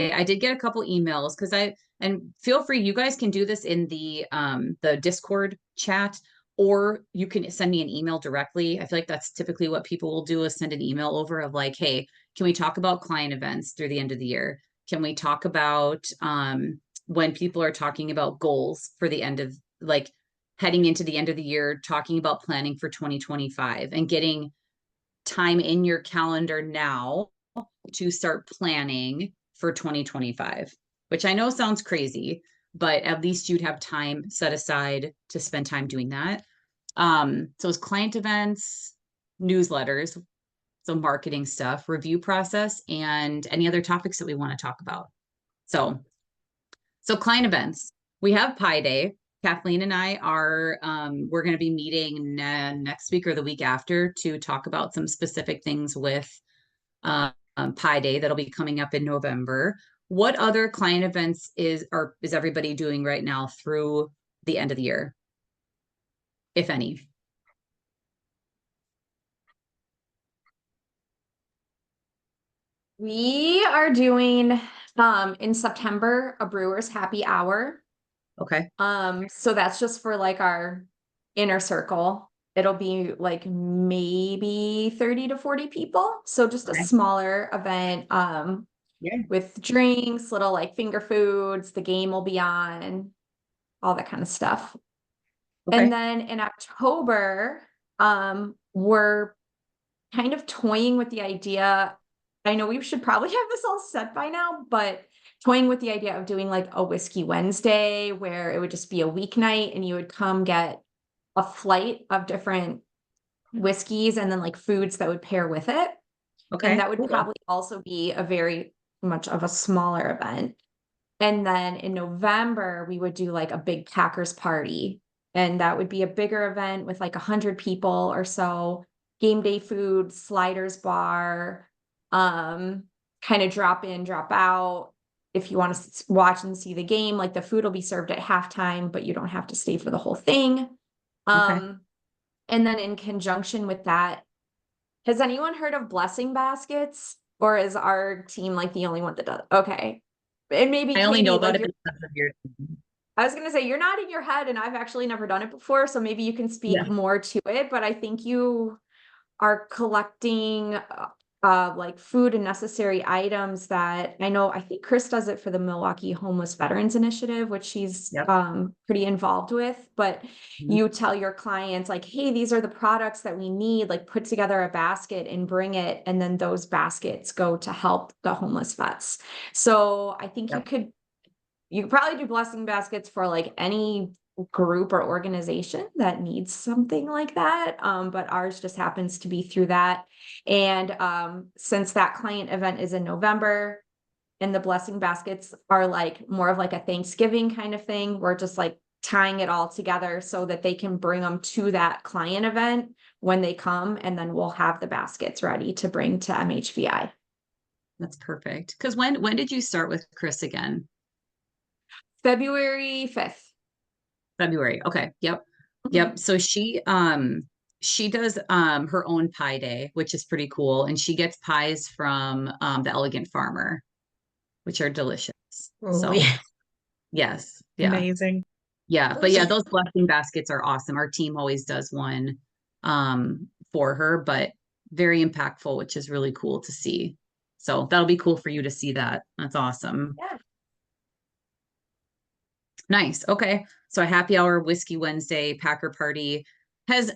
I did get a couple emails because and feel free, you guys can do this in the Discord chat, or you can send me an email directly. I feel like that's typically what people will do, is send an email over of like, hey, can we talk about client events through the end of the year? Can we talk about when people are talking about goals for the end of, like, heading into the end of the year, talking about planning for 2025 and getting time in your calendar now to start planning for 2025, which I know sounds crazy, but at least you'd have time set aside to spend time doing that. So it's client events, newsletters, so marketing stuff, review process, and any other topics that we want to talk about. So client events, we have Pi Day. Kathleen and I are, we're going to be meeting next week or the week after to talk about some specific things with Pi Day that'll be coming up in November. What other client events is everybody doing right now through the end of the year, if any? We are doing in September a Brewers Happy Hour. Okay. So that's just for like our inner circle. It'll be like maybe 30 to 40 people. So just a Okay. smaller event Yeah. with drinks, little like finger foods, the game will be on, all that kind of stuff. And Okay. then in October, we're kind of toying with the idea. I know we should probably have this all set by now, but toying with the idea of doing like a Whiskey Wednesday where it would just be a weeknight and you would come get a flight of different whiskeys and then like foods that would pair with it. And Okay. that would Cool. probably also be a very much of a smaller event. And then in November, we would do like a big Packers party. And that would be a bigger event with like 100 people or so, game day food, sliders bar, um, kind of drop in, drop out. If you want to watch and see the game, like the food will be served at halftime, but you don't have to stay for the whole thing. Okay. Um, and then in conjunction with that, has anyone heard of blessing baskets? Or is our team like the only one that does? Okay. And maybe I only know Katie, about like it you're, because of your. I was gonna say you're not in your head, and I've actually never done it before, so maybe you can speak Yeah. more to it. But I think you are collecting like food and necessary items that I know. I think Chris does it for the Milwaukee Homeless Veterans Initiative, which she's Yep. pretty involved with. But Mhm. you tell your clients like, hey, these are the products that we need, like put together a basket and bring it, and then those baskets go to help the homeless vets. So I think Yep. you could probably do blessing baskets for like any group or organization that needs something like that. But ours just happens to be through that. And since that client event is in November and the blessing baskets are like more of like a Thanksgiving kind of thing, we're just like tying it all together so that they can bring them to that client event when they come, and then we'll have the baskets ready to bring to MHVI. That's perfect. Because when did you start with Chris again? February 5th. February. Okay. Yep. Mhm. Yep. So she does her own pie day, which is pretty cool. And she gets pies from the Elegant Farmer, which are delicious. Oh, So yeah. yes. Yeah. Amazing. Yeah. But yeah, those blessing baskets are awesome. Our team always does one for her, but very impactful, which is really cool to see. So that'll be cool for you to see that. That's awesome. Yeah. Nice. Okay. So a happy hour whiskey Wednesday Packer party. Has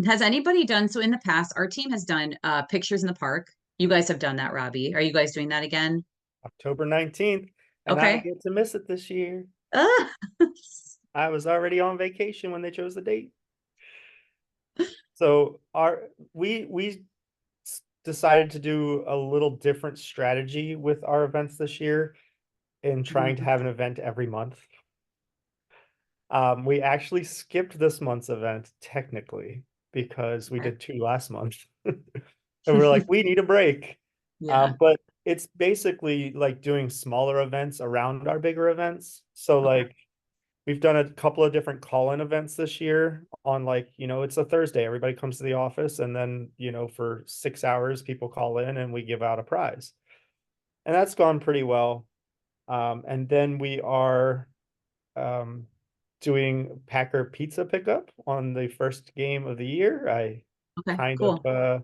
has anybody done so in the past? Our team has done pictures in the park. You guys have done that, Robbie. Are you guys doing that again? October 19th, and I Okay. get to miss it this year. Ah. I was already on vacation when they chose the date. So we decided to do a little different strategy with our events this year in trying to have an event every month. We actually skipped this month's event technically because we did 2 last month. And we're like, we need a break. Yeah. But it's basically like doing smaller events around our bigger events. So Okay. like we've done a couple of different call-in events this year on like, it's a Thursday, everybody comes to the office, and then, for 6 hours people call in and we give out a prize. And that's gone pretty well. And then we are doing Packer pizza pickup on the first game of the year. I Okay, kind cool. of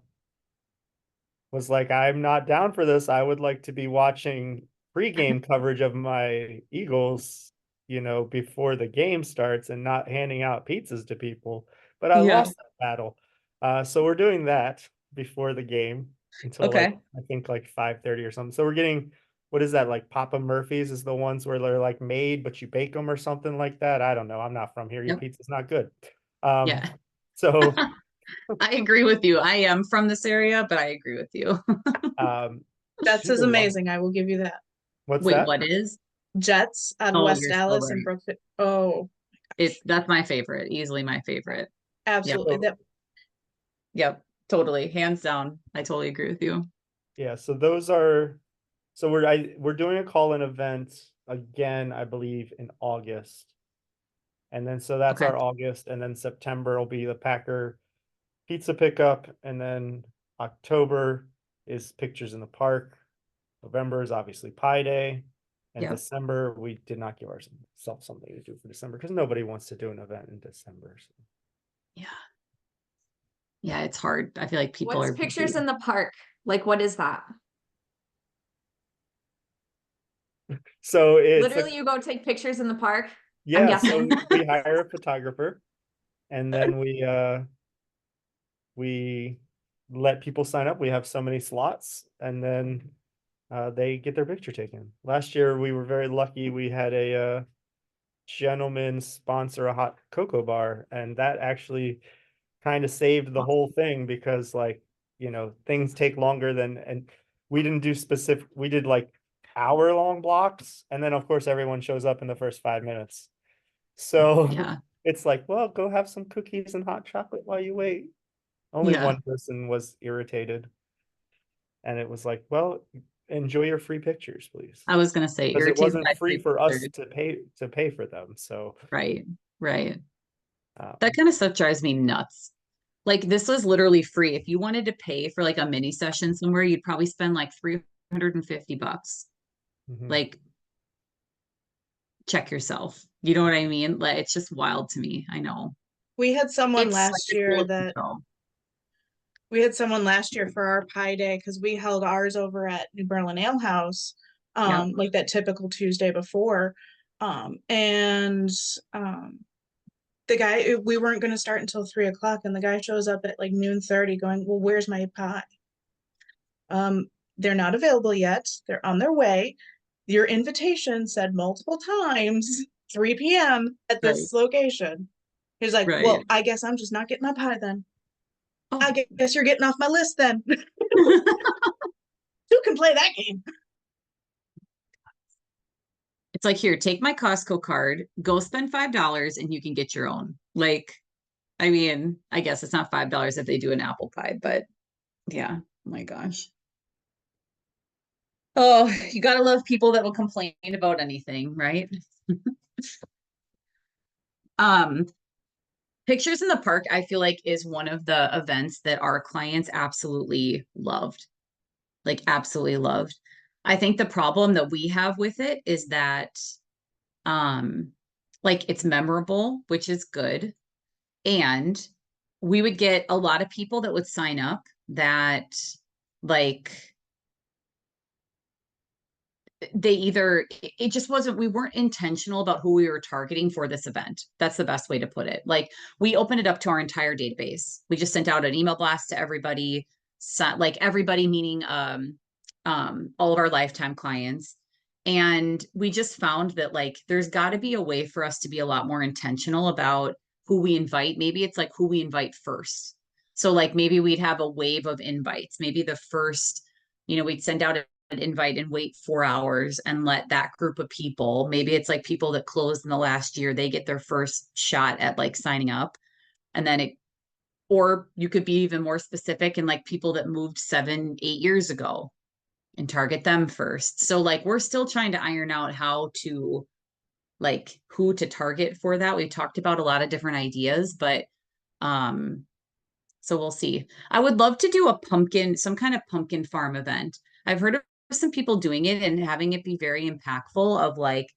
was like, I'm not down for this. I would like to be watching pregame coverage of my Eagles, before the game starts and not handing out pizzas to people. But I Yeah. lost that battle. So we're doing that before the game until Okay. I think 5:30 or something. So we're getting, what is that, like Papa Murphy's is the ones where they're like made, but you bake them or something like that. I don't know. I'm not from here. Your Yep. pizza's not good. Yeah. So I agree with you. I am from this area, but I agree with you. Jets is super long. amazing. I will give you that. What's Wait, that? what is? Jets out of Oh, West you're so Dallas and right. Brookfield. Oh, That's my favorite, easily my favorite. absolutely. So- That Yep, totally. Hands down. I totally agree with you. Yeah, so we're doing a call-in event again, I believe, in August. And then so that's Okay. our August, and then September will be the Packer pizza pickup, and then October is pictures in the park. November is obviously Pie Day, and Yep. December we did not give ourselves something to do for December because nobody wants to do an event in December. So. Yeah. Yeah, it's hard. I feel like people What's are pictures busy. in the park? Like, what is that? So it's Literally, you go take pictures in the park. I'm yeah, so guessing. we hire a photographer, and then we let people sign up. We have so many slots, and then they get their picture taken. Last year, we were very lucky. We had a gentleman sponsor a hot cocoa bar, and that actually kind of saved the whole thing because, things take longer and we didn't do specific. We did hour-long blocks, and then of course everyone shows up in the first 5 minutes. So Yeah. it's like, well, go have some cookies and hot chocolate while you wait. Only Yeah. one person was irritated. And it was like, well, enjoy your free pictures, please. I was gonna say Because it irritated wasn't by free free for us pictures. to pay for them. So Right. Right. um, That kind of stuff drives me nuts. Like this was literally free. If you wanted to pay for like a mini session somewhere, you'd probably spend like $350. mhm. Like check yourself. You know what I mean? Like it's just wild to me. I know. we had someone It's like last a year cool that show. we had someone last year for our Pie Day because we held ours over at New Berlin Ale House, Yep. like that typical Tuesday before. And the guy, we weren't going to start until 3 o'clock, and the guy shows up at like noon 30 going, well, where's my pie? They're not available yet. They're on their way. Your invitation said multiple times 3 p.m. at Right. this location. He's like, Right. well, I guess I'm just not getting my pie then. Oh. I guess you're getting off my list then. Who can play that game? It's like, here, take my Costco card, go spend $5 and you can get your own. Like, I mean, I guess it's not $5 if they do an apple pie, but yeah, oh my gosh. Oh, you gotta love people that will complain about anything, right? Um, Pictures in the Park, I feel like is one of the events that our clients absolutely loved. Like absolutely loved. I think the problem that we have with it is that like it's memorable, which is good. And we would get a lot of people that would sign up that like they either it just wasn't we weren't intentional about who we were targeting for this event. That's the best way to put it. Like we opened it up to our entire database. We just sent out an email blast to everybody, like everybody meaning all of our lifetime clients. And we just found that like there's got to be a way for us to be a lot more intentional about who we invite. Maybe it's like who we invite first. So like maybe we'd have a wave of invites. Maybe the first, we'd send out an invite and wait 4 hours and let that group of people, maybe it's like people that closed in the last year, they get their first shot at like signing up. And then or you could be even more specific and like people that moved 7-8 years ago and target them first. So like we're still trying to iron out how to like who to target for that. We talked about a lot of different ideas, but so we'll see. I would love to do some kind of pumpkin farm event. I've heard of some people doing it and having it be very impactful of like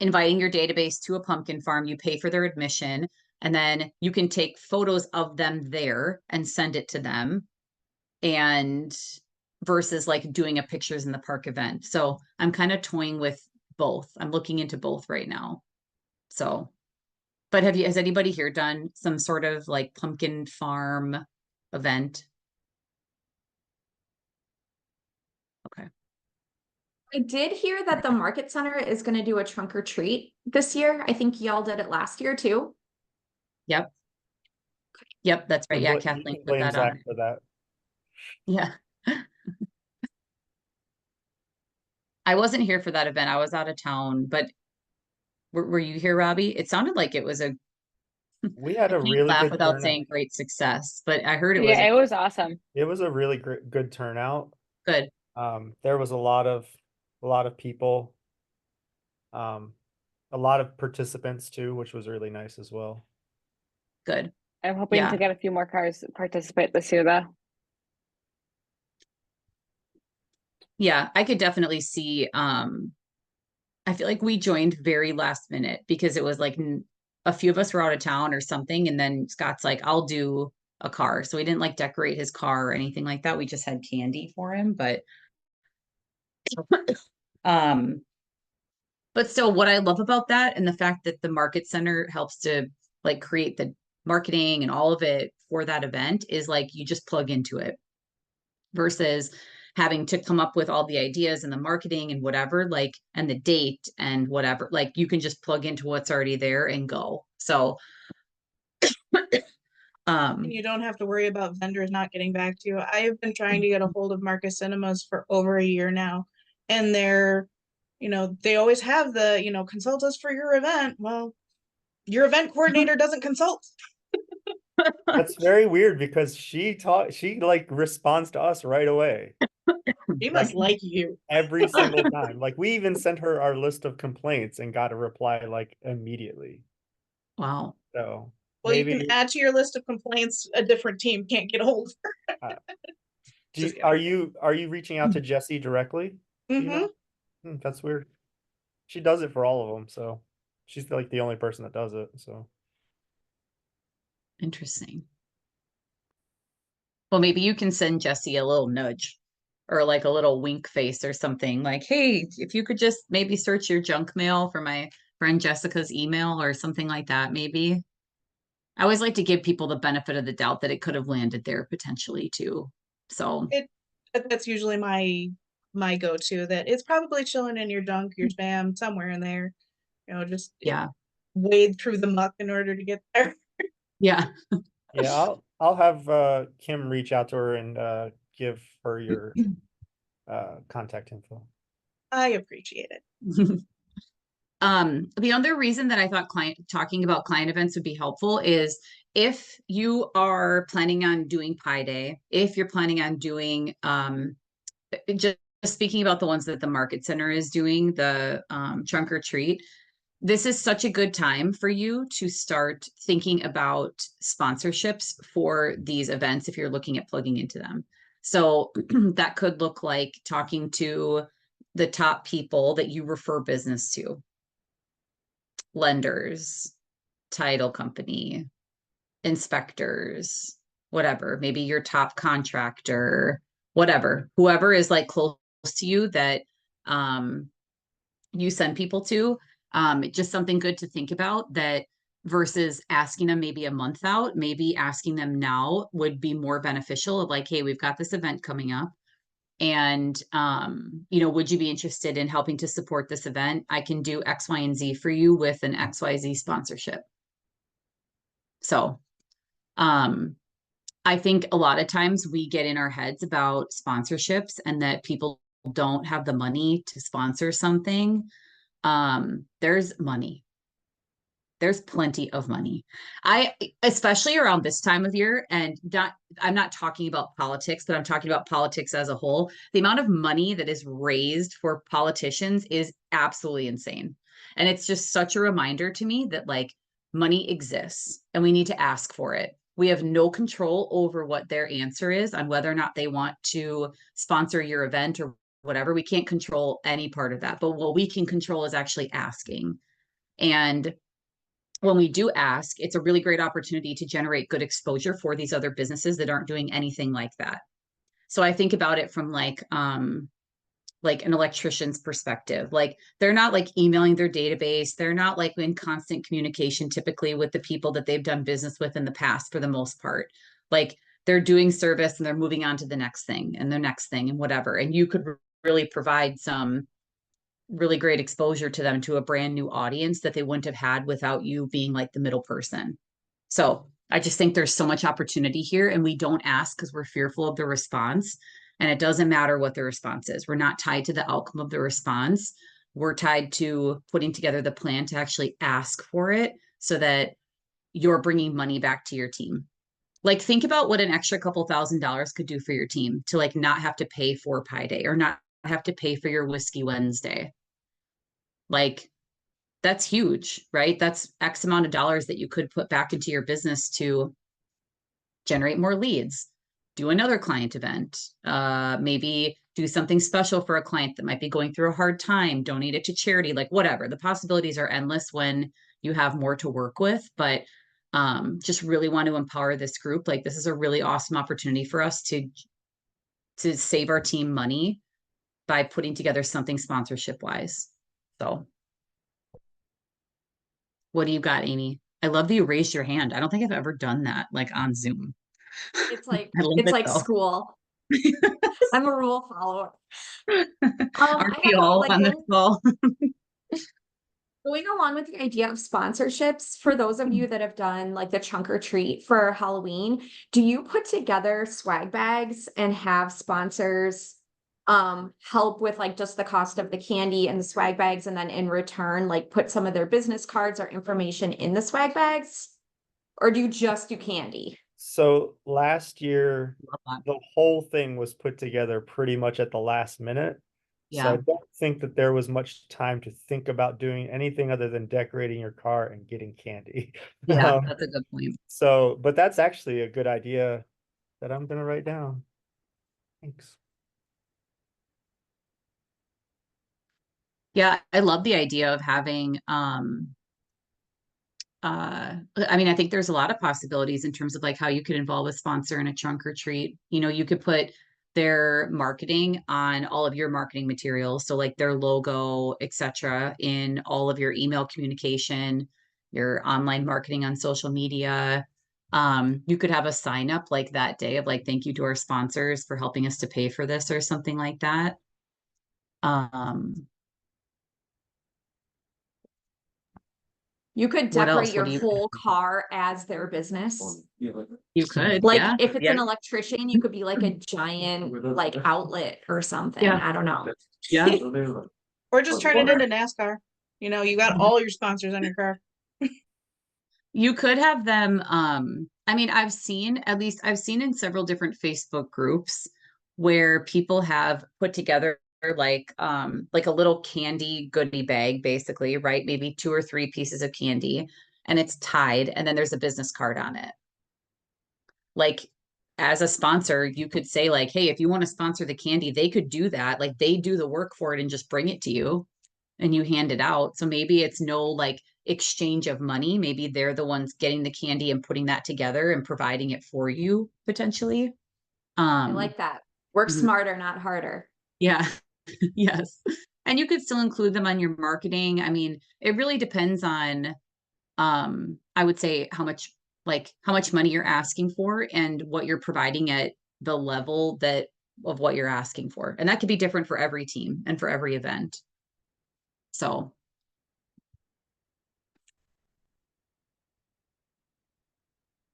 inviting your database to a pumpkin farm, you pay for their admission, and then you can take photos of them there and send it to them. And versus like doing a pictures in the park event. So I'm kind of toying with both. I'm looking into both right now. So, but has anybody here done some sort of like pumpkin farm event? Okay. I did hear that the market center is going to do a trunk or treat this year. I think y'all did it last year too. Yep. Yep, that's right. Yeah, You Kathleen can put blame that Zach on. for that. Yeah. I wasn't here for that event. I was out of town, but were you here, Robbie? It sounded like it was a, We had I a can't really laugh good without turnout. saying great success, but I heard it was Yeah, a it was awesome. It was a really good turnout. good. There was a lot of people, a lot of participants too, which was really nice as well. Good. I'm hoping Yeah. to get a few more cars participate this year though. Yeah, I could definitely see, I feel like we joined very last minute because it was like a few of us were out of town or something. And then Scott's like, I'll do a car. So we didn't like decorate his car or anything like that. We just had candy for him, um, but still what I love about that and the fact that the market center helps to like create the marketing and all of it for that event is like, you just plug into it versus having to come up with all the ideas and the marketing and whatever, like, and the date and whatever, like you can just plug into what's already there and go. So, And you don't have to worry about vendors not getting back to you. I have been trying to get a hold of Marcus Cinemas for over a year now. And they're, they always have the, consult us for your event. Well, your event coordinator doesn't consult. That's very weird because she like responds to us right away. She must like you. Every single time. Like we even sent her our list of complaints and got a reply like immediately. wow. So Well, you maybe can add to your list of complaints a different team can't get a hold of her. are you reaching out to Jessie directly? Do you know? That's weird. She does it for all of them, so she's like the only person that does it. So Interesting. Well, maybe you can send Jesse a little nudge or like a little wink face or something like, hey, if you could just maybe search your junk mail for my friend Jessica's email or something like that, maybe. I always like to give people the benefit of the doubt that it could have landed there potentially too. So That's usually my go-to, that it's probably chilling in your junk, your spam, somewhere in there. Just yeah. wade through the muck in order to get there. Yeah. yeah, I'll have Kim reach out to her and give her your contact info. I appreciate it. The other reason that I thought talking about client events would be helpful is if you are planning on doing Pi Day, if you're planning on doing, just speaking about the ones that the market center is doing, the trunk or treat, this is such a good time for you to start thinking about sponsorships for these events if you're looking at plugging into them. So that could look like talking to the top people that you refer business to. Lenders, title company, inspectors, whatever, maybe your top contractor, whatever, whoever is like close to you that you send people to, just something good to think about that versus asking them maybe a month out, maybe asking them now would be more beneficial of like, hey, we've got this event coming up. And, would you be interested in helping to support this event? I can do X, Y, and Z for you with an XYZ sponsorship. So, I think a lot of times we get in our heads about sponsorships and that people don't have the money to sponsor something. There's money. There's plenty of money. Especially around this time of year, and I'm not talking about politics, but I'm talking about politics as a whole. The amount of money that is raised for politicians is absolutely insane. And it's just such a reminder to me that like money exists and we need to ask for it. We have no control over what their answer is on whether or not they want to sponsor your event or whatever. We can't control any part of that, but what we can control is actually asking. And when we do ask, it's a really great opportunity to generate good exposure for these other businesses that aren't doing anything like that. So I think about it from like an electrician's perspective. Like they're not like emailing their database. They're not like in constant communication typically with the people that they've done business with in the past for the most part. Like they're doing service and they're moving on to the next thing and their next thing and whatever. And you could really provide some really great exposure to them, to a brand new audience that they wouldn't have had without you being like the middle person. So I just think there's so much opportunity here, and we don't ask because we're fearful of the response. And it doesn't matter what the response is. We're not tied to the outcome of the response. We're tied to putting together the plan to actually ask for it so that you're bringing money back to your team. Like think about what an extra couple $1,000s could do for your team to like not have to pay for Pi Day or not have to pay for your Whiskey Wednesday. Like that's huge, right? That's X amount of dollars that you could put back into your business to generate more leads, do another client event, maybe do something special for a client that might be going through a hard time, donate it to charity, like whatever. The possibilities are endless when you have more to work with, but just really want to empower this group. Like this is a really awesome opportunity for us to save our team money by putting together something sponsorship wise. So what do you got, Amy? I love that you raised your hand. I don't think I've ever done that like on Zoom. It's like I love it's it like though. school. I'm a rule follower. Aren't I we have all on this call? going along with the idea of sponsorships, for those of you that have done like the trunk or treat for Halloween, do you put together swag bags and have sponsors help with like just the cost of the candy and the swag bags, and then in return like put some of their business cards or information in the swag bags? Or do you just do candy? So last year, Love that. the whole thing was put together pretty much at the last minute. So I Yeah. don't think that there was much time to think about doing anything other than decorating your car and getting candy. Yeah, Um, that's a good point. So, but that's actually a good idea that I'm gonna write down. Thanks. Yeah, I love the idea of having I mean, I think there's a lot of possibilities in terms of like how you could involve a sponsor in a trunk or treat. You know, you could put their marketing on all of your marketing materials. So like their logo, etc., in all of your email communication, your online marketing on social media. You could have a sign up like that day of like, thank you to our sponsors for helping us to pay for this or something like that. You could What decorate else? What your do you, whole car as their business. you could, Like yeah. if it's Yeah. an electrician, you could be like a giant like outlet or something. Yeah. I don't know. Yeah. Or just turn it into NASCAR. You know, you got all your sponsors on your car. You could have them, I mean, I've seen in several different Facebook groups where people have put together like a little candy goodie bag, basically, right? Maybe 2 or 3 pieces of candy, and it's tied, and then there's a business card on it. Like as a sponsor, you could say like, hey, if you want to sponsor the candy, they could do that. Like they do the work for it and just bring it to you and you hand it out. So maybe it's no like exchange of money. Maybe they're the ones getting the candy and putting that together and providing it for you potentially. I like that. Work Mhm. smarter, not harder. Yeah. Yes. And you could still include them on your marketing. I mean, it really depends on I would say how much money you're asking for and what you're providing at the level that of what you're asking for. And that could be different for every team and for every event. So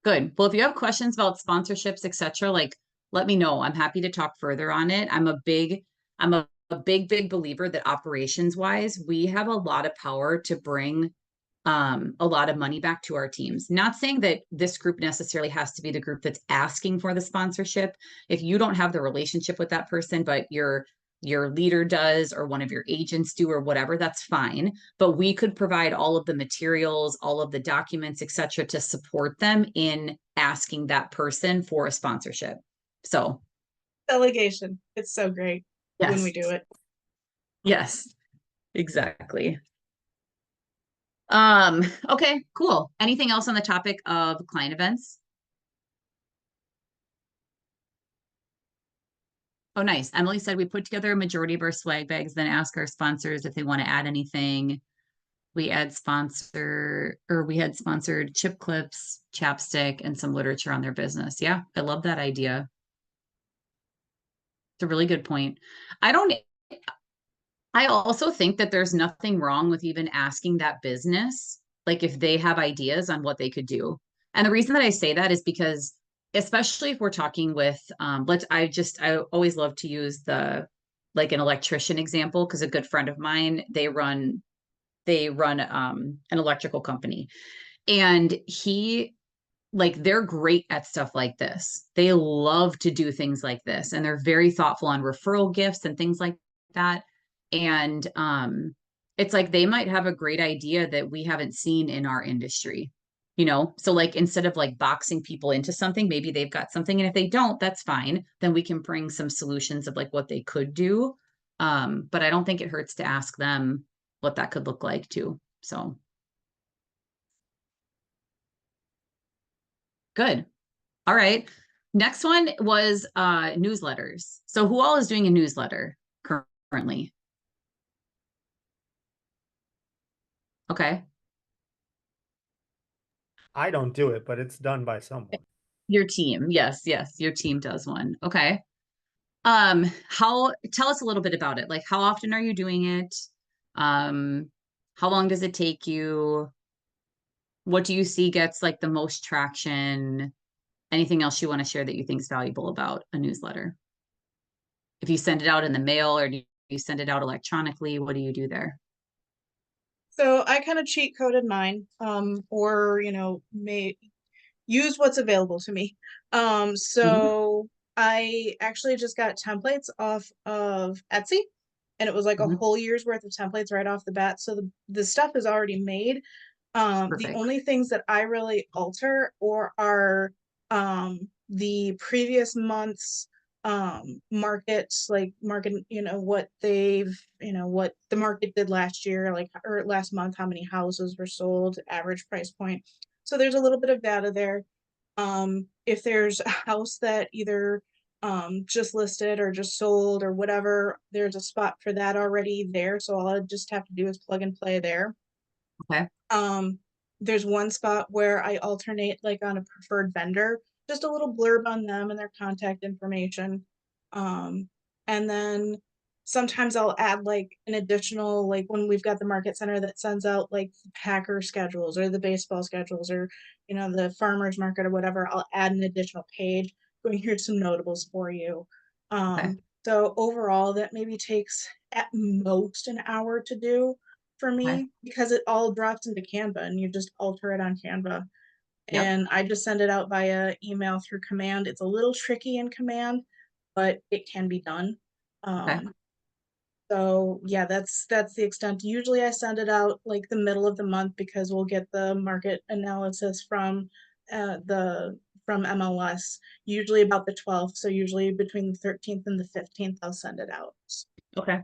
good. Well, if you have questions about sponsorships, etc., like let me know. I'm happy to talk further on it. I'm a big believer that operations wise, we have a lot of power to bring a lot of money back to our teams. Not saying that this group necessarily has to be the group that's asking for the sponsorship. If you don't have the relationship with that person, but your leader does, or one of your agents do, or whatever, that's fine. But we could provide all of the materials, all of the documents, etc., to support them in asking that person for a sponsorship. So Delegation. It's so great. when we Yes. do it. Yes, exactly. Okay, cool. Anything else on the topic of client events? Oh, nice. Emily said we put together a majority of our swag bags, then ask our sponsors if they want to add anything. We had sponsored chip clips, chapstick, and some literature on their business. Yeah, I love that idea. It's a really good point. I also think that there's nothing wrong with even asking that business, like if they have ideas on what they could do. And the reason that I say that is because, especially if we're talking with, I always love to use like an electrician example, because a good friend of mine, they run an electrical company, and they're great at stuff like this. They love to do things like this, and they're very thoughtful on referral gifts and things like that. And it's like they might have a great idea that we haven't seen in our industry, so like instead of like boxing people into something, maybe they've got something, and if they don't, that's fine. Then we can bring some solutions of like what they could do. But I don't think it hurts to ask them what that could look like too. So good. All right. Next one was newsletters. So who all is doing a newsletter currently? Okay. I don't do it, but it's done by someone. Your team. Yes, yes, your team does one. Okay. Tell us a little bit about it. Like, how often are you doing it? How long does it take you? What do you see gets like the most traction? Anything else you want to share that you think is valuable about a newsletter? If you send it out in the mail, or do you send it out electronically, what do you do there? So I kind of cheat coded mine, or may use what's available to me. So I actually just got templates off of Etsy, and it was like a Mhm. whole year's worth of templates right off the bat. So the stuff is already made. The Perfect. only things that I really alter or are the previous month's markets, like market, what what the market did last year, like, or last month, how many houses were sold, average price point. So there's a little bit of data there. If there's a house that either just listed or just sold or whatever, there's a spot for that already there. So all I just have to do is plug and play there. Okay. There's one spot where I alternate like on a preferred vendor, just a little blurb on them and their contact information. And then sometimes I'll add like an additional, like when we've got the market center that sends out like the Packer schedules or the baseball schedules, or the farmers market or whatever, I'll add an additional page going, here's some notables for you. Okay. So overall that maybe takes at most an hour to do for Okay. me, because it all drops into Canva and you just alter it on Canva. Yep. And I just send it out via email through Command. It's a little tricky in Command, but it can be done. Okay. So yeah, that's the extent. Usually I send it out like the middle of the month, because we'll get the market analysis from MLS usually about the 12th. So usually between the 13th and the 15th, I'll send it out. Okay.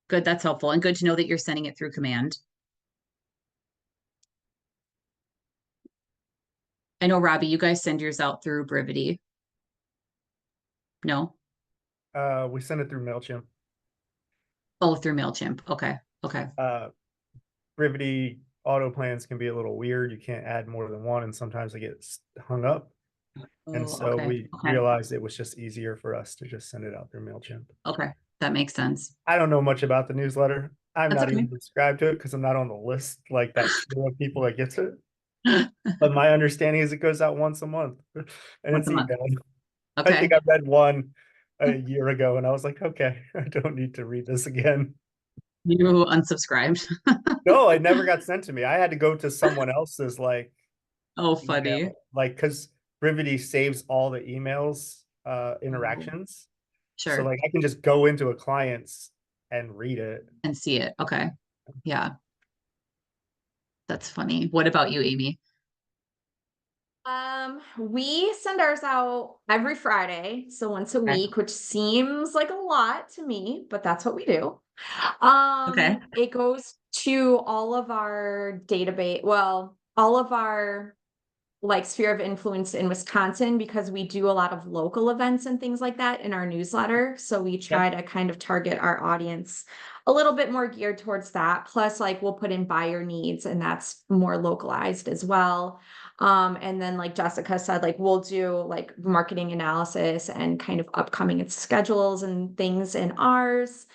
Good. That's helpful. And good to know that you're sending it through Command. I know, Robbie, you guys send yours out through Brivity. No? We send it through MailChimp. Oh, through MailChimp. Okay. Okay. Brivity auto plans can be a little weird. You can't add more than one, and sometimes they get hung up. And Oh, so okay. we Okay. realized it was just easier for us to just send it out through MailChimp. Okay. That makes sense. I don't know much about the newsletter. I'm That's not okay. even subscribed to it because I'm not on the list, like that tier of people that gets it. But my understanding is it goes out once a month, and Once it's a month. emailed. I Okay. think I read one a year ago, and I was like, okay, I don't need to read this again. You unsubscribed. No, it never got sent to me. I had to go to someone else's like Oh, email, funny. like because Brivity saves all the emails Oh, interactions. So sure. like I can just go into a client's and read it. And see it. Okay. Yeah. That's funny. What about you, Amy? We send ours out every Friday, so once a Okay. week, which seems like a lot to me, but that's what we do. Okay. It goes to all of our database, well, all of our like sphere of influence in Wisconsin, because we do a lot of local events and things like that in our newsletter. So we try to kind of target our audience a little bit more geared towards that. Plus, like we'll put in buyer needs, and that's more localized as well. And then like Jessica said, like we'll do like marketing analysis and kind of upcoming schedules and things in ours.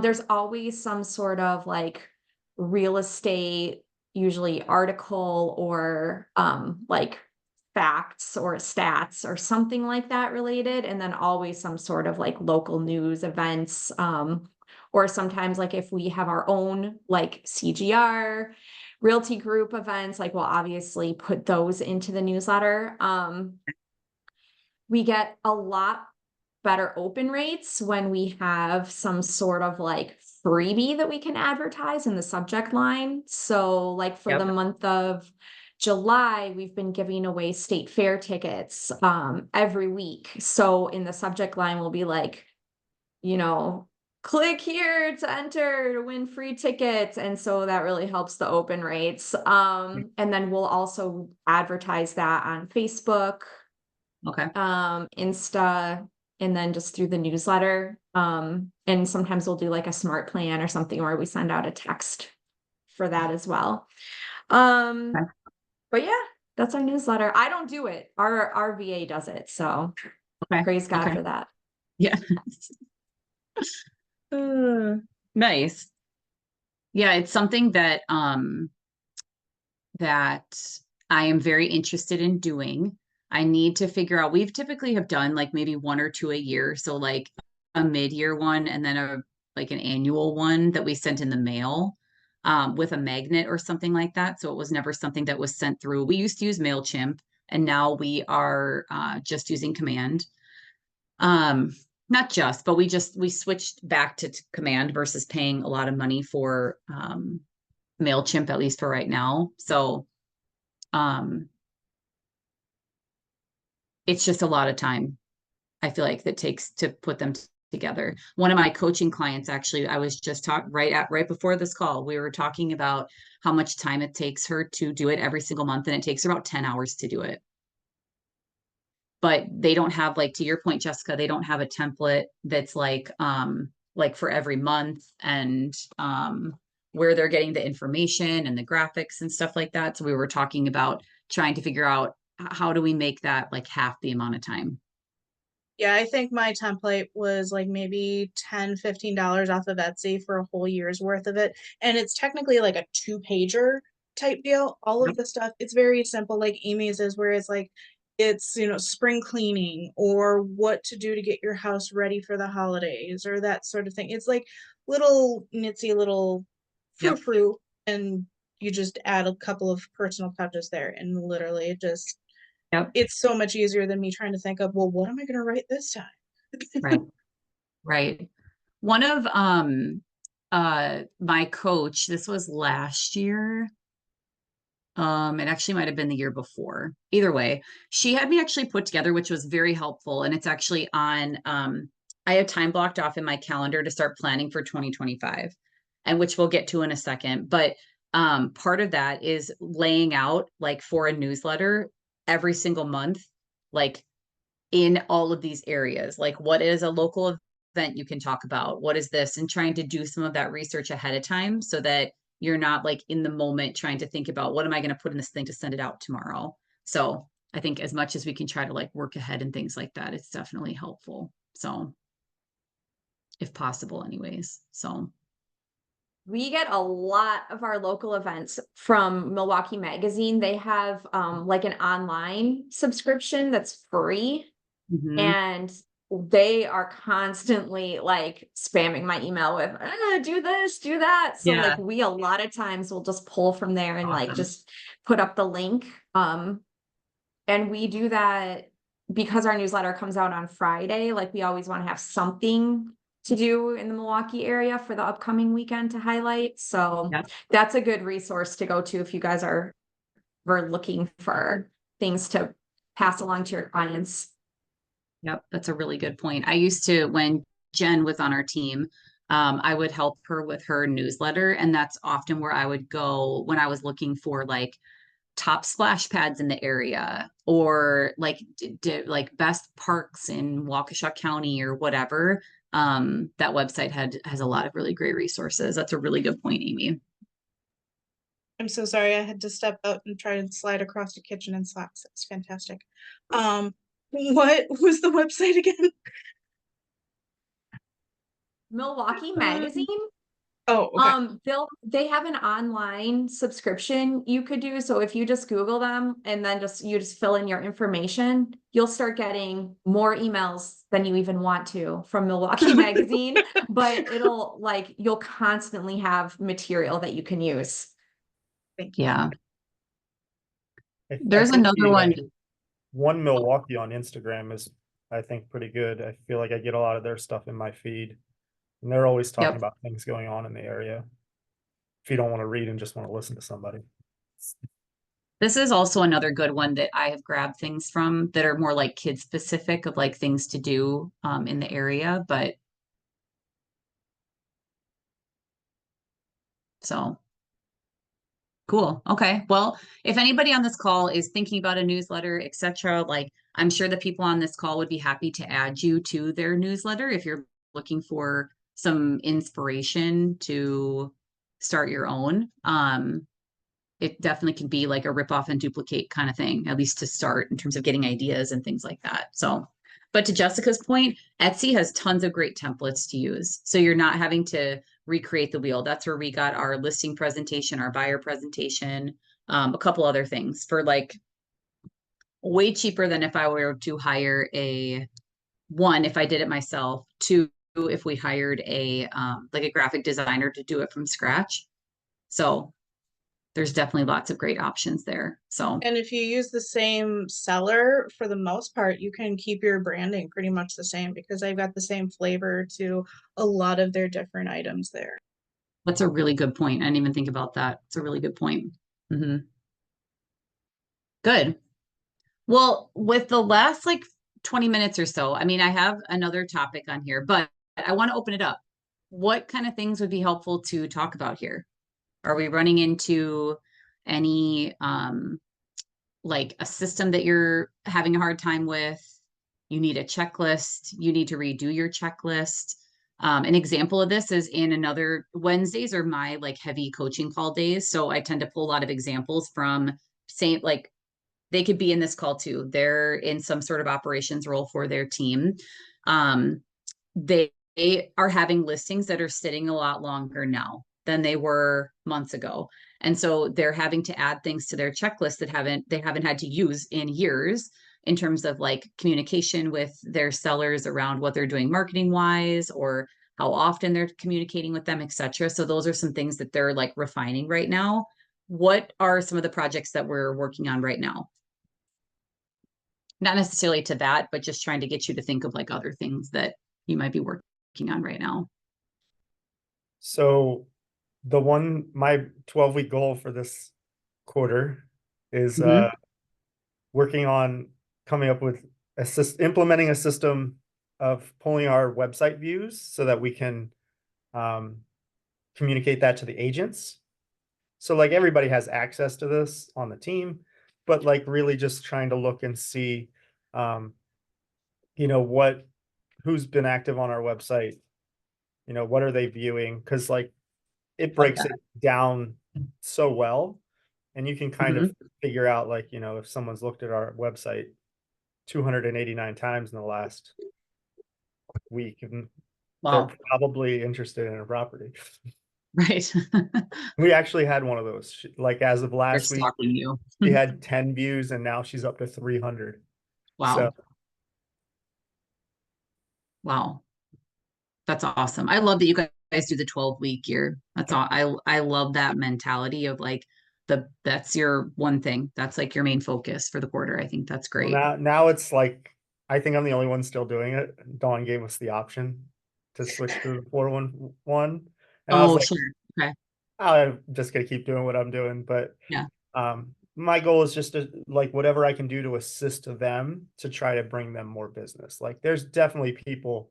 There's always some sort of like real estate, usually article or like facts or stats or something like that related, and then always some sort of like local news events, or sometimes like if we have our own like CGR realty group events, like we'll obviously put those into the newsletter. We get a lot better open rates when we have some sort of like freebie that we can advertise in the subject line. So like for the month of July, we've been giving away state fair tickets every week. So in the subject line will be like, you know, click here to enter to win free tickets. And so that really helps the open rates. And then we'll also advertise that on Facebook, Okay. Insta, and then just through the newsletter. And sometimes we'll do like a smart plan or something where we send out a text for that as well. Okay. But yeah, that's our newsletter. I don't do it. Our VA does it. So Okay. praise God Okay. for that. Yeah. Nice. Yeah, it's something that that I am very interested in doing. I need to figure out, we've typically have done like maybe one or two a year. So like a mid-year one and then a like an annual one that we sent in the mail with a magnet or something like that. So it was never something that was sent through. We used to use MailChimp and now we are just using Command. Not just, but we switched back to Command versus paying a lot of money for MailChimp, at least for right now. So it's just a lot of time, I feel like, that takes to put them together. One of my coaching clients, actually, I was just talking right before this call, we were talking about how much time it takes her to do it every single month, and it takes her about 10 hours to do it. But they don't have, like, to your point, Jessica, they don't have a template that's like for every month and where they're getting the information and the graphics and stuff like that. So we were talking about trying to figure out how do we make that like half the amount of time. Yeah, I think my template was like maybe $10-15 off of Etsy for a whole year's worth of it. And it's technically like a 2-pager type deal. All of the stuff, it's very simple, like Amy's is, where it's like, it's, spring cleaning or what to do to get your house ready for the holidays or that sort of thing. It's like little nitsy little frou-frou, and you just add a couple of personal touches there, and literally it just, it's so much easier than me trying to think of, well, what am I going to write this time? Right. One of my coach, this was last year. It actually might have been the year before. Either way, she had me actually put together, which was very helpful. And it's actually on I have time blocked off in my calendar to start planning for 2025, and which we'll get to in a second. But part of that is laying out, like, for a newsletter every single month, like in all of these areas, like what is a local event you can talk about? What is this? And trying to do some of that research ahead of time so that you're not like in the moment trying to think about what am I going to put in this thing to send it out tomorrow. So I think as much as we can try to like work ahead and things like that, it's definitely helpful. So if possible anyways. So we get a lot of our local events from Milwaukee Magazine. They have like an online subscription that's free. And they are constantly like spamming my email with do this, do that. So like we a lot of times will just pull from there and like just put up the link. And we do that because our newsletter comes out on Friday. Like we always want to have something to do in the Milwaukee area for the upcoming weekend to highlight. So that's a good resource to go to if you guys are looking for things to pass along to your clients. Yep, that's a really good point. I used to, when Jen was on our team, I would help her with her newsletter, and that's often where I would go when I was looking for like top splash pads in the area, or like like best parks in Waukesha County or whatever. That website has a lot of really great resources. That's a really good point, Amy. I'm so sorry. I had to step out and try and slide across the kitchen in slacks. That's fantastic. What was the website again? Milwaukee Magazine. Oh, okay. They have an online subscription you could do. So if you just Google them and then you just fill in your information, you'll start getting more emails than you even want to from Milwaukee Magazine. But you'll constantly have material that you can use. Thank you. Yeah. I There's think another one. One Milwaukee on Instagram is, I think, pretty good. I feel like I get a lot of their stuff in my feed, and they're always talking Yep. about things going on in the area. If you don't want to read and just want to listen to somebody. This is also another good one that I have grabbed things from that are more like kid specific, of like things to do in the area, but so cool. Okay. Well, if anybody on this call is thinking about a newsletter, etc., like I'm sure the people on this call would be happy to add you to their newsletter if you're looking for some inspiration to start your own. It definitely can be like a rip off and duplicate kind of thing, at least to start in terms of getting ideas and things like that. So, but to Jessica's point, Etsy has tons of great templates to use. So you're not having to recreate the wheel. That's where we got our listing presentation, our buyer presentation, a couple other things for like way cheaper than if I were to hire if I did it myself, two, if we hired like a graphic designer to do it from scratch. So there's definitely lots of great options there. So, And if you use the same seller, for the most part, you can keep your branding pretty much the same, because they've got the same flavor to a lot of their different items there. that's a really good point. I didn't even think about that. It's a really good point. Good. Well, with the last like 20 minutes or so, I mean, I have another topic on here, but I want to open it up. What kind of things would be helpful to talk about here? Are we running into any like a system that you're having a hard time with? You need a checklist. You need to redo your checklist. An example of this is in another Wednesdays are my like heavy coaching call days. So I tend to pull a lot of examples from same, like they could be in this call too. They're in some sort of operations role for their team. They are having listings that are sitting a lot longer now than they were months ago. And so they're having to add things to their checklist that they haven't had to use in years, in terms of like communication with their sellers around what they're doing marketing wise, or how often they're communicating with them, etc. So those are some things that they're like refining right now. What are some of the projects that we're working on right now? Not necessarily to that, but just trying to get you to think of like other things that you might be working on right now. So my 12-week goal for this quarter is working on coming up with implementing a system of pulling our website views so that we can communicate that to the agents. So like everybody has access to this on the team, but like really just trying to look and see, who's been active on our website, what are they viewing? Because like it breaks it down so well, and you can kind of figure out like, if someone's looked at our website 289 times in the last week, and they're probably interested in a property. Right. We actually had one of those, like as of last week, you. she had 10 views and now she's up to 300. Wow. So, wow. That's awesome. I love that you guys do the 12-week year. That's all. I love that mentality of like that's your one thing. That's like your main focus for the quarter. I think that's great. well, now it's like, I think I'm the only one still doing it. Dawn gave us the option to switch to the 411. And I was like, sure. Okay. I'm just gonna keep doing what I'm doing. But yeah, my goal is just to like whatever I can do to assist them to try to bring them more business. Like there's definitely people.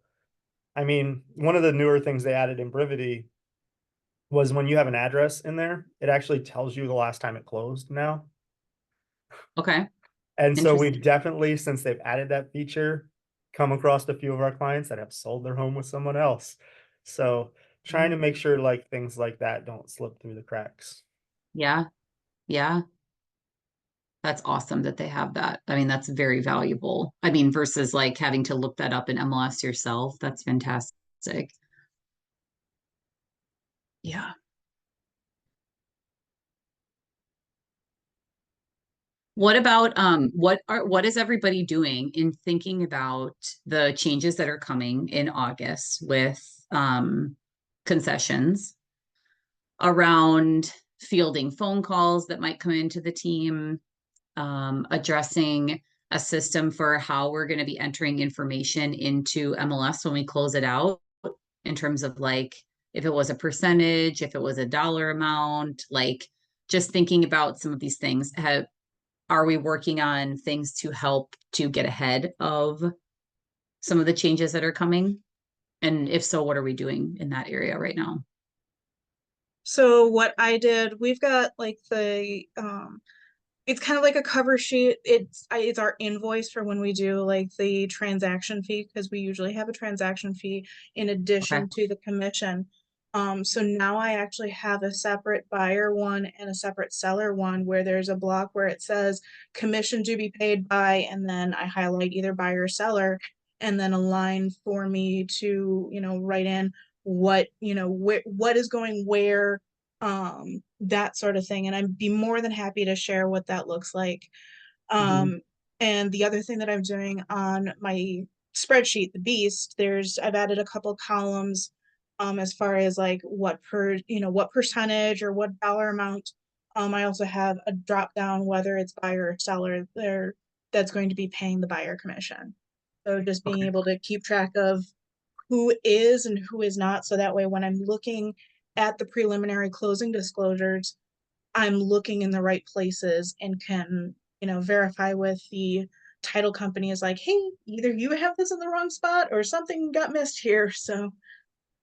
I mean, one of the newer things they added in Brivity was when you have an address in there, it actually tells you the last time it closed now. Okay. And so we've Interesting. definitely, since they've added that feature, come across a few of our clients that have sold their home with someone else. So trying to make sure like things like that don't slip through the cracks. Yeah. Yeah. That's awesome that they have that. I mean, that's very valuable. I mean, versus like having to look that up in MLS yourself. That's fantastic. Yeah. What about what is everybody doing in thinking about the changes that are coming in August with concessions around fielding phone calls that might come into the team, addressing a system for how we're going to be entering information into MLS when we close it out in terms of like if it was a percentage, if it was a dollar amount, like just thinking about some of these things. Are we working on things to help to get ahead of some of the changes that are coming? And if so, what are we doing in that area right now? So what I did, we've got like it's kind of like a cover sheet. It's our invoice for when we do like the transaction fee, because we usually have a transaction fee in Okay. addition to the commission. So now I actually have a separate buyer one and a separate seller one where there's a block where it says commission to be paid by, and then I highlight either buyer or seller, and then a line for me to, write in what, what is going where, that sort of thing. And I'd be more than happy to share what that looks like. Mhm. Um, and the other thing that I'm doing on my spreadsheet, the Beast, I've added a couple columns as far as like what percentage or what dollar amount. I also have a drop down whether it's buyer or seller there that's going to be paying the buyer commission. So just being Okay. able to keep track of who is and who is not. So that way, when I'm looking at the preliminary closing disclosures, I'm looking in the right places and can, verify with the title company is like, hey, either you have this in the wrong spot or something got missed here. So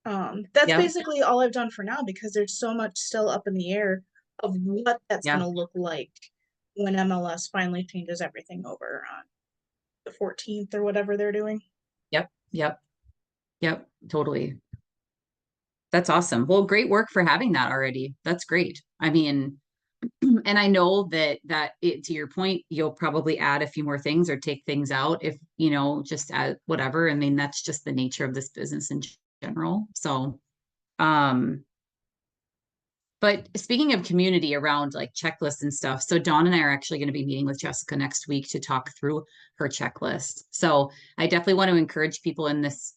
that's Yep. basically all I've done for now because there's so much still up in the air of what that's going Yeah. to look like when MLS finally changes everything over on the 14th or whatever they're doing. Yep. Yep. Yep. Totally. That's awesome. Well, great work for having that already. That's great. I mean, and I know to your point, you'll probably add a few more things or take things out if, just add whatever. I mean, that's just the nature of this business in general. So, um, but speaking of community around like checklists and stuff, so Dawn and I are actually going to be meeting with Jessica next week to talk through her checklist. So I definitely want to encourage people in this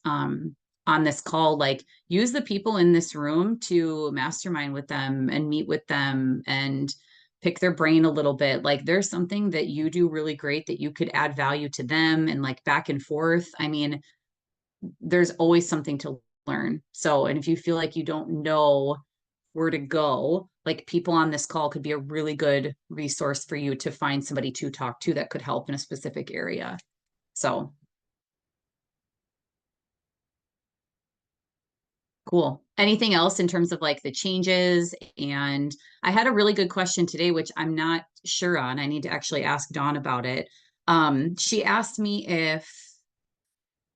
on this call, like use the people in this room to mastermind with them and meet with them and pick their brain a little bit. Like there's something that you do really great that you could add value to them and like back and forth. I mean, there's always something to learn. So, and if you feel like you don't know where to go, like people on this call could be a really good resource for you to find somebody to talk to that could help in a specific area. So cool. Anything else in terms of like the changes? And I had a really good question today, which I'm not sure on. I need to actually ask Dawn about it. She asked me if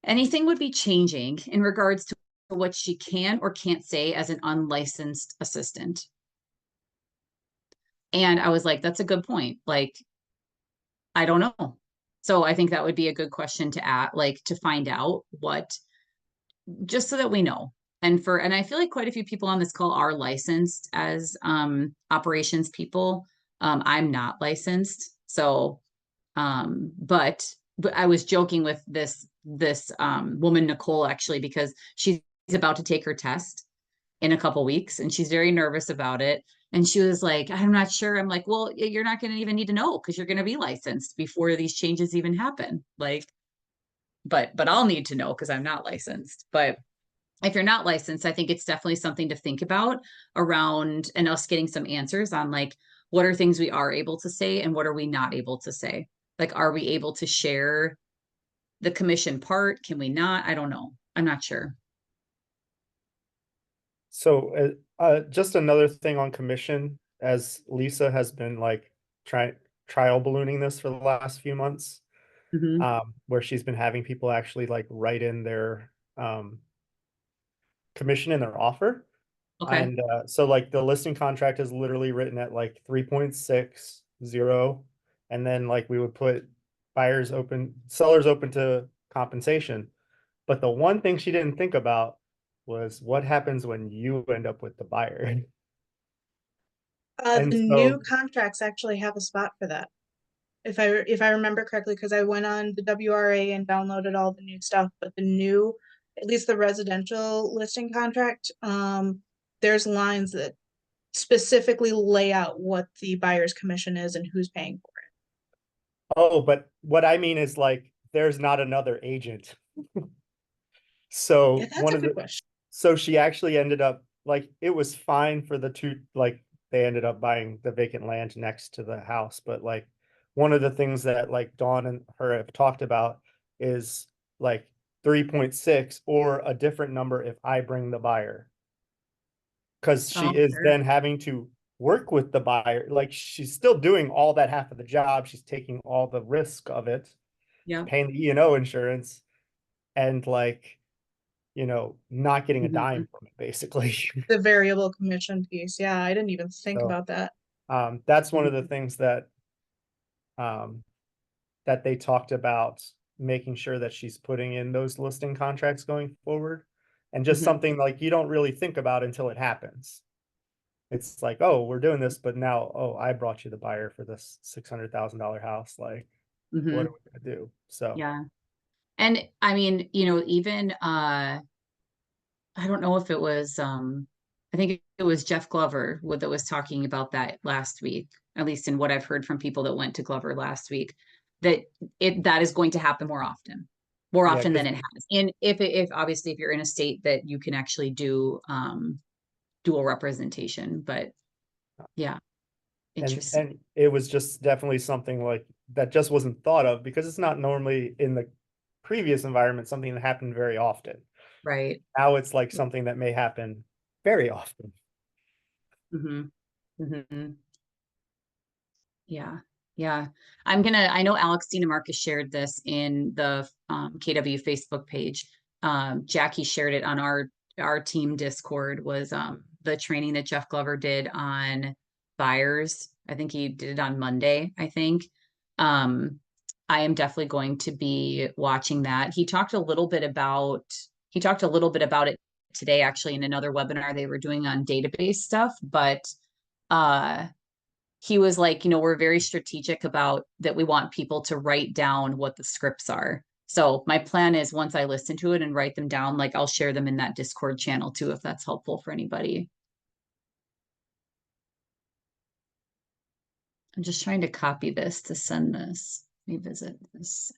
anything would be changing in regards to what she can or can't say as an unlicensed assistant. And I was like, that's a good point. Like, I don't know. So I think that would be a good question to add, like to find out what, just so that we know. And I feel like quite a few people on this call are licensed as operations people. I'm not licensed. So but I was joking with this woman, Nicole, actually, because she's about to take her test in a couple weeks and she's very nervous about it. And she was like, I'm not sure. I'm like, well, you're not going to even need to know because you're going to be licensed before these changes even happen. Like, but I'll need to know because I'm not licensed. But if you're not licensed, I think it's definitely something to think about around and us getting some answers on like, what are things we are able to say and what are we not able to say? Like, are we able to share the commission part? Can we not? I don't know. I'm not sure. So just another thing on commission, as Lisa has been like trial ballooning this for the last few months, Mhm. where she's been having people actually like write in their commission in their offer. Okay. And so like the listing contract is literally written at like 3.60, and then like we would put sellers open to compensation. But the one thing she didn't think about was what happens when you end up with the buyer. And The new so, contracts actually have a spot for that. If I remember correctly, because I went on the WRA and downloaded all the new stuff, but the new, at least the residential listing contract, there's lines that specifically lay out what the buyer's commission is and who's paying for oh, but what I mean is like there's not another agent. it. Yeah, So that's a good question. so she actually ended up like it was fine for the two, like they ended up buying the vacant land next to the house, but like one of the things that like Dawn and her have talked about is like 3.6 or a different number if I bring the buyer. Because she Oh, is sure. then having to work with the buyer. Like she's still doing all that half of the job. She's taking all the risk of it, Yeah. paying the E&O insurance, and like, not getting a Mhm. dime from it, basically. The variable commission piece. Yeah, I didn't even think So about that. that's one of the Mhm. things um, that they talked about, making sure that she's putting in those listing contracts going forward. And just Mhm. something like you don't really think about until it happens. It's like, oh, we're doing this, but now, oh, I brought you the buyer for this $600,000 house. Like, what are Mhm. we gonna do? So Yeah. And I mean, even I don't know if it was I think it was Jeff Glover that was talking about that last week, at least in what I've heard from people that went to Glover last week, that that is going to happen more yeah, often than because it has. And if obviously if you're in a state that you can actually do dual representation, but yeah, interesting. and it was just definitely something like that just wasn't thought of because it's not normally in the previous environment something that happened very often. Right. Now it's like something that may happen very often. Mm-hmm. Mm-hmm. Yeah. Yeah. I know Alex Marcus shared this in the KW Facebook page. Jackie shared it on our team Discord, was the training that Jeff Glover did on buyers. I think he did it on Monday, I think. I am definitely going to be watching that. He talked a little bit about it today, actually, in another webinar they were doing on database stuff, but uh he was like, we're very strategic about that. We want people to write down what the scripts are. So my plan is once I listen to it and write them down, like I'll share them in that Discord channel too, if that's helpful for anybody. I'm just trying to copy this to send this. Let me visit this.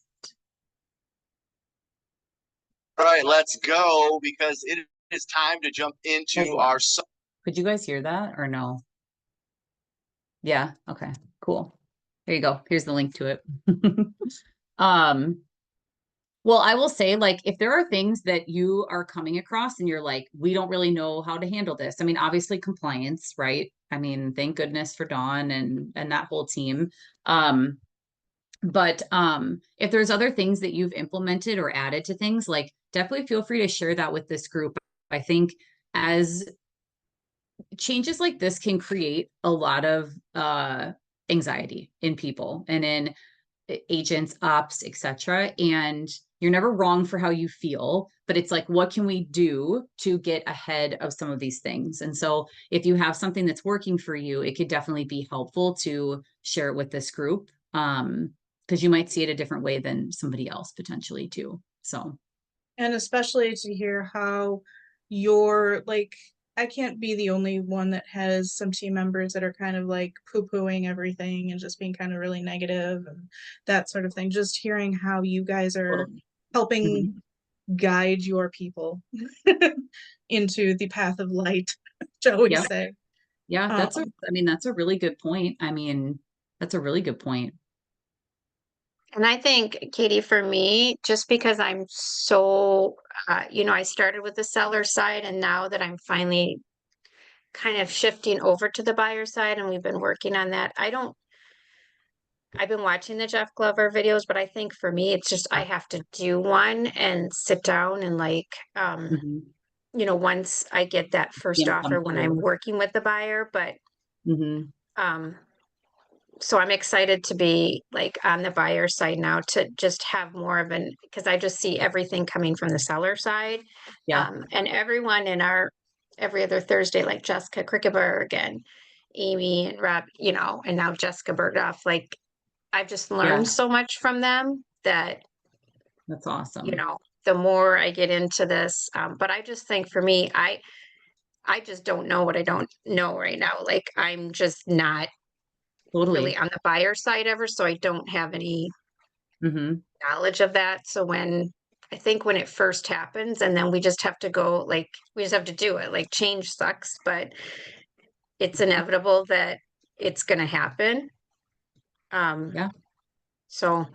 All right, let's go because it is time to jump into Oh, our. could you guys hear that or no? Yeah. Okay, cool. There you go. Here's the link to it. um, Well, I will say, like, if there are things that you are coming across and you're like, we don't really know how to handle this. I mean, obviously compliance, right? I mean, thank goodness for Dawn and that whole team. Um, but if there's other things that you've implemented or added to things, like definitely feel free to share that with this group. I think as changes like this can create a lot of anxiety in people and in agents, ops, etc. And you're never wrong for how you feel, but it's like, what can we do to get ahead of some of these things? And so if you have something that's working for you, it could definitely be helpful to share it with this group. Because you might see it a different way than somebody else potentially too. So And especially to hear how you're like, I can't be the only one that has some team members that are kind of like poo-pooing everything and just being kind of really negative and that sort of thing. Just hearing how you guys are helping mhm. guide your people into the path of light, shall we Yeah. say. Yeah, Um, I mean, that's a really good point. I mean, that's a really good point. And I think, Katie, for me, just because I'm so, I started with the seller side, and now that I'm finally kind of shifting over to the buyer side, and we've been working on that, I've been watching the Jeff Glover videos, but I think for me, it's just I have to do one and sit down and Mhm. once I get that first Yeah, offer when I'm working with the buyer, but Mhm. um, so I'm excited to be like on the buyer side now to just have more of because I just see everything coming from the seller side. Yeah, And everyone in our every other Thursday, like Jessica Krickeberg and Amy and Rob, and now Jessica Berghoff, like I've just yeah, learned so much from them that, that's awesome. the more I get into this, but I just think for me, I just don't know what I don't know right now. Like I'm just not really Totally. on the buyer side ever, so I don't have any Mhm. knowledge of that. So I think when it first happens, and then we just have to go, like, we just have to do it. Like change sucks, but it's inevitable that it's going to happen. Yeah. So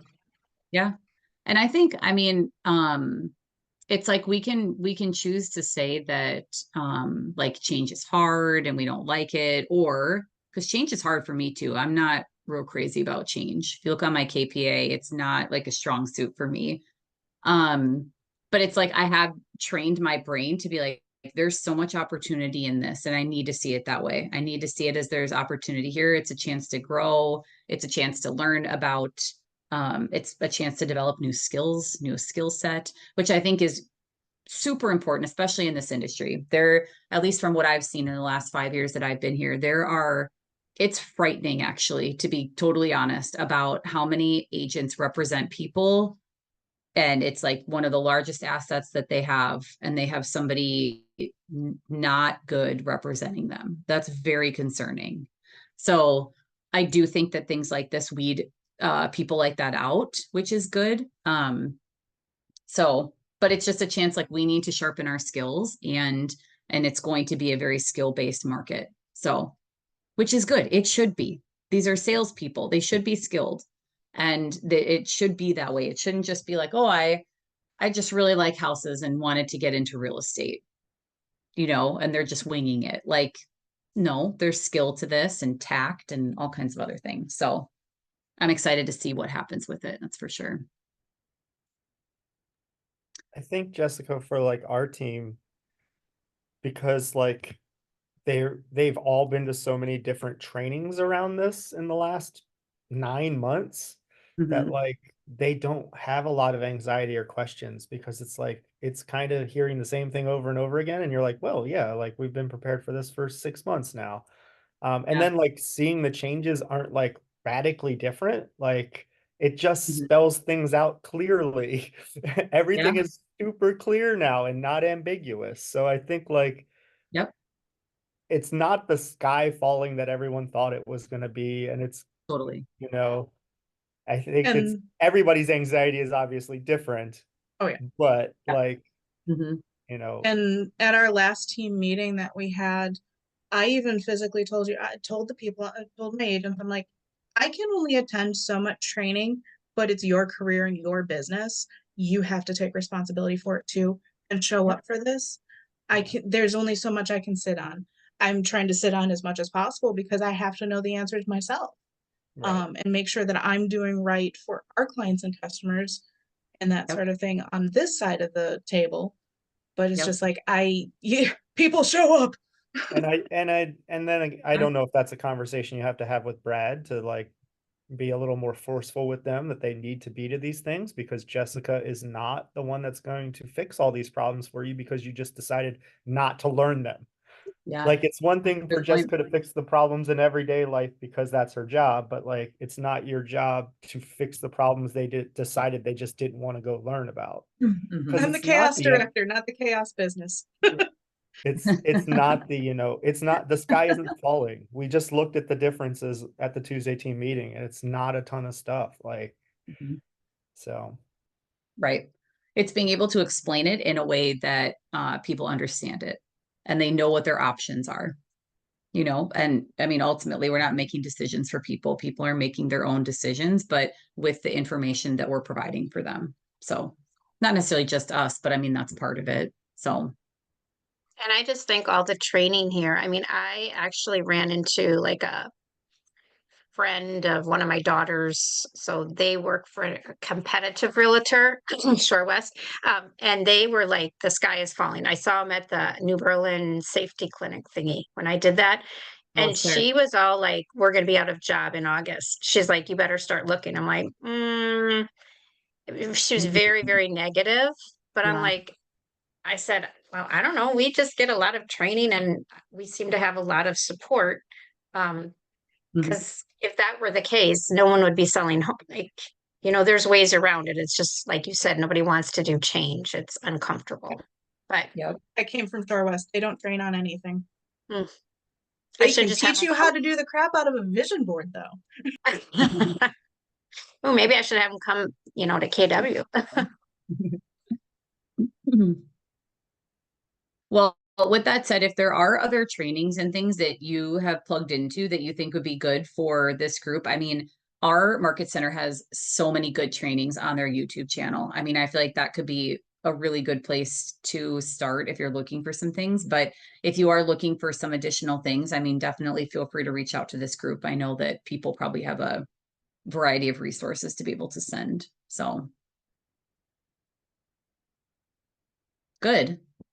Yeah. And I think, I mean, it's like we can choose to say that like change is hard and we don't like it, or because change is hard for me too. I'm not real crazy about change. If you look on my KPA, it's not like a strong suit for me. Um, but it's like I have trained my brain to be like, there's so much opportunity in this, and I need to see it that way. I need to see it as there's opportunity here. It's a chance to grow, it's a chance to learn about it's a chance to develop new skills, new skill set, which I think is super important, especially in this industry. There, at least from what I've seen in the last 5 years that I've been here, it's frightening actually, to be totally honest, about how many agents represent people. And it's like one of the largest assets that they have, and they have somebody not good representing them. That's very concerning. So I do think that things like this weed people like that out, which is good. But it's just a chance, like we need to sharpen our skills, and it's going to be a very skill-based market. So, which is good. It should be. These are salespeople. They should be skilled. And it should be that way. It shouldn't just be like, oh, I just really like houses and wanted to get into real estate, and they're just winging it. Like, no, there's skill to this and tact and all kinds of other things. So I'm excited to see what happens with it. That's for sure. I think, Jessica, for like our team, because like they've all been to so many different trainings around this in the last 9 months, that Mhm. like they don't have a lot of anxiety or questions, because it's like it's kind of hearing the same thing over and over again, and you're like, well, yeah, like we've been prepared for this for 6 months now. And Yeah. then like seeing the changes aren't like radically different, like it just Mhm. spells things out clearly. Yeah. Everything is super clear now and not ambiguous. So I think like Yep. it's not the sky falling that everyone thought it was going to be. And it's, Totally. you know, I think it's and everybody's anxiety is obviously different, oh yeah. but Yeah. like, Hmm. And at our last team meeting that we had, I even physically I told the people, I told my agents, I'm like, I can only attend so much training, but it's your career and your business. You have to take responsibility for it too and show up for this. There's only so much I can sit on. I'm trying to sit on as much as possible because I have to know the answers myself. right. And make sure that I'm doing right for our clients and customers and that Yep. sort of thing on this side of the table. But it's Yep. just like yeah, people show up. And then I Yeah. don't know if that's a conversation you have to have with Brad to like be a little more forceful with them that they need to be to these things, because Jessica is not the one that's going to fix all these problems for you because you just decided not to learn them. Yeah. Like it's one thing for Good point. Jessica to fix the problems in everyday life because that's her job, but like it's not your job to fix the problems they decided they just didn't want to go learn about. Mhm. Because I'm the it's not chaos the end. director, not the chaos business. It's not the, it's not, the sky isn't falling. We just looked at the differences at the Tuesday team meeting, and it's not a ton of stuff. Like, Mhm. so Right. It's being able to explain it in a way that people understand it and they know what their options are. you know, and I mean, ultimately, we're not making decisions for people. People are making their own decisions, but with the information that we're providing for them. So not necessarily just us, but I mean, that's part of it. So And I just think all the training here, I mean, I actually ran into like a friend of one of my daughters. So they work for a competitive realtor, Shore West. And they were like, the sky is falling. I saw them at the New Berlin safety clinic thingy when I did that. And she was all like, we're going to be out of job in August. She's like, you better start looking. I'm like, she was very, very negative. But I'm Yeah. like, I said, well, I don't know. We just get a lot of training and we seem to have a lot of support. Because if that were the case, no one would be selling home. Like, you know, there's ways around it. It's just like you said, nobody wants to do change. It's uncomfortable. But Yep. I came from Shore West. They don't train on anything. I They should can just have teach you how to do the crap out of a vision board, though. well, maybe I should have them come, you know, to KW. Well, with that said, if there are other trainings and things that you have plugged into that you think would be good for this group, I mean, our market center has so many good trainings on their YouTube channel. I mean, I feel like that could be a really good place to start if you're looking for some things. But if you are looking for some additional things, I mean, definitely feel free to reach out to this group. I know that people probably have a variety of resources to be able to send. So good.